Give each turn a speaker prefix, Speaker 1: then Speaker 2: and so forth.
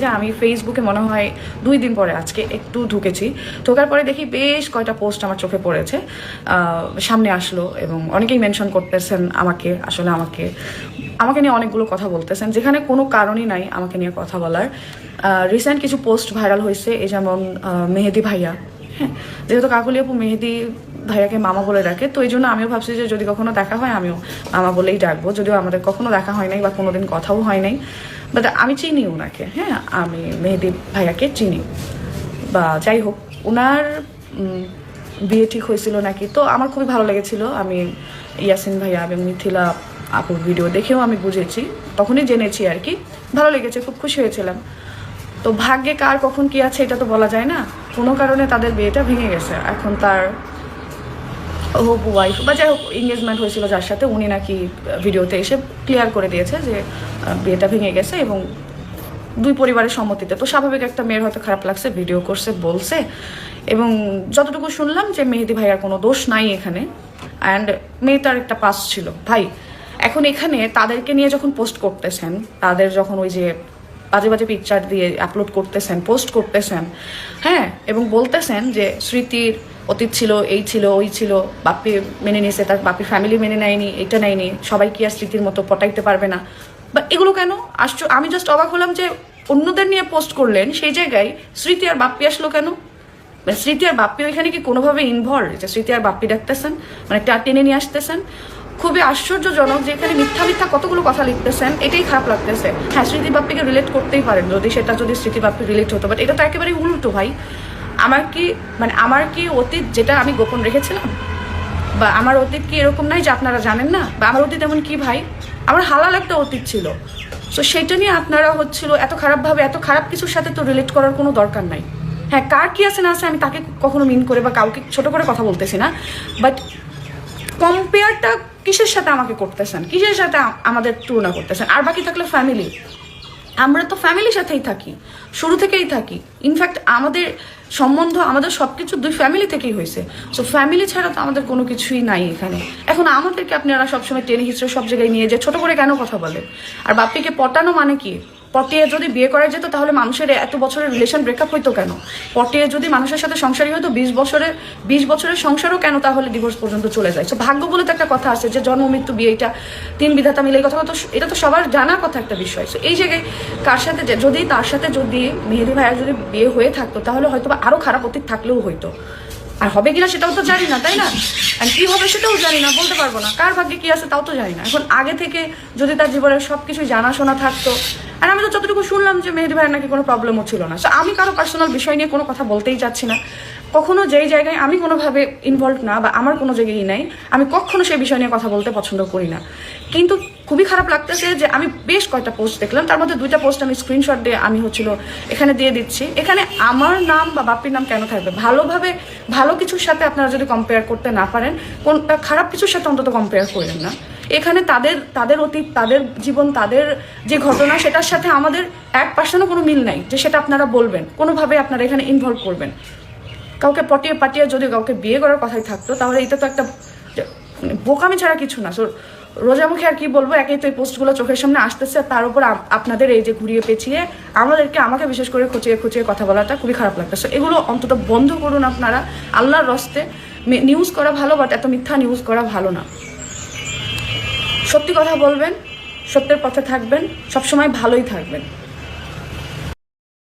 Speaker 1: যে আমি ফেসবুকে মনে হয় 2 দিন পরে আজকে একটু ঢুকেছি, ঢোকার পরে দেখি বেশ কয়টা পোস্ট আমার চোখে পড়েছে, সামনে আসলো এবং অনেকেই মেনশন করতেছেন আমাকে নিয়ে অনেকগুলো কথা বলতেছেন যেখানে কোনো কারণই নাই আমাকে নিয়ে কথা বলার। রিসেন্ট কিছু পোস্ট ভাইরাল হয়েছে, এই যেমন মেহেদি ভাইয়া, হ্যাঁ, যেহেতু কাকুলি আপু মেহেদি ভাইয়াকে মামা বলে ডাকে, তো এই জন্য আমিও ভাবছি যে যদি কখনো দেখা হয় আমিও মামা বলেই ডাকবো, যদিও আমাদের কখনো দেখা হয় নাই বা কোনোদিন কথাও হয় নাই, বাট আমি চিনি ওনাকে, হ্যাঁ, আমি মেহেদি ভাইয়াকে চিনি। বা যাই হোক, ওনার বিয়ে ঠিক হয়েছিল নাকি, তো আমার খুবই ভালো লেগেছিল। আমি ইয়াসিন ভাইয়া এবং মিথিলা আপুর ভিডিও দেখেও আমি বুঝেছি, তখনই জেনেছি আর কি, ভালো লেগেছে, খুব খুশি হয়েছিলাম। তো ভাগ্যে কার কখন কি আছে এটা তো বলা যায় না, কোনো কারণে তাদের বিয়েটা ভেঙে গেছে। এখন তার হোপ ওয়াইফ বা যাই হোক এঙ্গেজমেন্ট হয়েছিল যার সাথে, উনি নাকি ভিডিওতে এসে ক্লিয়ার করে দিয়েছে যে বিয়েটা ভেঙে গেছে এবং 2 পরিবারের সম্মতিতে। তো স্বাভাবিক একটা মেয়ের হয়তো খারাপ লাগছে, ভিডিও করছে, বলছে, এবং যতটুকু শুনলাম যে মেহেদি ভাইয়ার কোনো দোষ নাই এখানে, অ্যান্ড মেয়েটার একটা পাস ছিল ভাই। এখন এখানে তাদেরকে নিয়ে যখন পোস্ট করতেছেন, তাদের যখন ওই যে বাজে বাজে পিকচার দিয়ে আপলোড করতেছেন, পোস্ট করতেছেন, হ্যাঁ, এবং বলতেছেন যে স্মৃতির অতীত ছিল, এই ছিল, ওই ছিল, বাপি মেনে নিয়েছে, তার বাপির ফ্যামিলি মেনে নেয়নি, এটা নেয়নি, সবাই কি আর স্মৃতির মতো পটাইতে পারবে না, বা এগুলো কেন আসছো? আমি জাস্ট অবাক হলাম যে অন্যদের নিয়ে পোস্ট করলেন, সেই জায়গায় স্মৃতি আর বাপ্পি আসলো কেন? স্মৃতি আর বাপ্পি ওইখানে কি কোনোভাবে ইনভলভ, যে স্মৃতি আর বাপ্পি ডাকতেছেন, মানে টেনে নিয়ে আসতেছেন? খুবই আশ্চর্যজনক যে এখানে মিথ্যা মিথ্যা কতগুলো কথা লিখতেছেন, এটাই খারাপ লাগতেছে। হ্যাঁ, স্মৃতি বাপ্পিকে রিলেট করতেই পারেন যদি স্মৃতি বাপ্পি রিলেট হতো, বাট এটা তো একেবারেই উল্টো ভাই। আমার কি অতীত যেটা আমি গোপন রেখেছিলাম, বা আমার অতীত কি এরকম নাই যে আপনারা জানেন না, বা আমার অতীত এমন কি ভাই? আমার হালাল একটা অতীত ছিল, সো সেটা নিয়ে আপনারা হচ্ছিল এত খারাপভাবে, এত খারাপ কিছুর সাথে তো রিলেট করার কোনো দরকার নাই। হ্যাঁ, কার কি আছে না আছে আমি তাকে কখনো মিন করে বা কাউকে ছোট করে কথা বলতেছি না, বাট কম্পেয়ারটা কিসের সাথে আমাকে করতেছেন, কিসের সাথে আমাদের তুলনা করতেছেন? আর বাকি থাকলে ফ্যামিলি, আমরা তো ফ্যামিলির সাথেই থাকি, শুরু থেকেই থাকি। ইনফ্যাক্ট আমাদের সম্বন্ধ, আমাদের সব কিছু 2 ফ্যামিলি থেকেই হয়েছে। সো ফ্যামিলি ছাড়া তো আমাদের কোনো কিছুই নাই এখানে। এখন আমাদেরকে আপনারা সবসময় টেনে হিস্ট্রি সব জায়গায় নিয়ে যে ছোট করে কেন কথা বলে? আর বাপ্পিকে পটানো মানে কি? পটিয়ে যদি বিয়ে করা যেত তাহলে মানুষের এত বছরের রিলেশন ব্রেকআপ হইতো কেন? পটিয়ে যদি মানুষের সাথে সংসারই হতো 20 বছরের সংসারও কেন তাহলে ডিভোর্স পর্যন্ত চলে যায়? সো ভাগ্য বলে তো একটা কথা আছে যে জন্ম মৃত্যু বিয়ে, এটা 3 বিধাতা মিলে, এই কথা তো এটা তো সবার জানার কথা একটা বিষয়। সো এই জায়গায় কার সাথে তার সাথে যদি মেহেদি ভাইয়ার যদি বিয়ে হয়ে থাকতো তাহলে হয়তো বা আরো খারাপ অতীত থাকলেও হইতো, আর হবে কিনা সেটাও তো জানি না, তাই না? আর কি হবে সেটাও জানি না, বলতে পারবো না, কার ভাগ্যে কি আছে তাও তো জানি না। এখন আগে থেকে যদি তার জীবনের সবকিছু জানাশোনা থাকতো, আর আমি তো যতটুকু শুনলাম যে মেহেদি ভাইয়ের নাকি কোনো প্রবলেমও ছিল না। সো আমি কারো পার্সোনাল বিষয় নিয়ে কোনো কথা বলতেই চাচ্ছি না, কখনো যেই জায়গায় আমি কোনোভাবে ইনভলভ না বা আমার কোনো জায়গায় নাই, আমি কখনো সেই বিষয় নিয়ে কথা বলতে পছন্দ করি না। কিন্তু খুবই খারাপ লাগতেছে যে আমি বেশ কয়েকটা পোস্ট দেখলাম, তার মধ্যে 2টা পোস্ট আমি স্ক্রিনশট দিয়ে আমি এখানে দিয়ে দিচ্ছি। এখানে আমার নাম বা বাপ্পির নাম কেন থাকবে? ভালো কিছুর সাথে আপনারা যদি কম্পেয়ার করতে না পারেন, কোনটা খারাপ কিছুর সাথে অন্তত কম্পেয়ার করেন না। এখানে তাদের অতীত, তাদের জীবন, তাদের যে ঘটনা, সেটার সাথে আমাদের 1% কোনো মিল নাই যে সেটা আপনারা বলবেন, কোনোভাবে আপনারা এখানে ইনভলভ করবেন। কাউকে পাটিয়ে যদি কাউকে বিয়ে করার কথাই থাকতো তাহলে এটা তো একটা বোকামি ছাড়া কিছু না। রোজামুখী আর কি বলবো, একেই তো এই পোস্টগুলো চোখের সামনে আসতেছে, তার উপর আপনাদের এই যে ঘুরিয়ে পেঁচিয়ে আমাকে বিশেষ করে খুঁচিয়ে কথা বলাটা খুবই খারাপ লাগতেছে। এগুলো অন্তত বন্ধ করুন আপনারা, আল্লাহর রস্তে। নিউজ করা ভালো, বাট এত মিথ্যা নিউজ করা ভালো না। সত্যি কথা বলবেন, সত্যের পথে থাকবেন, সবসময় ভালোই থাকবেন।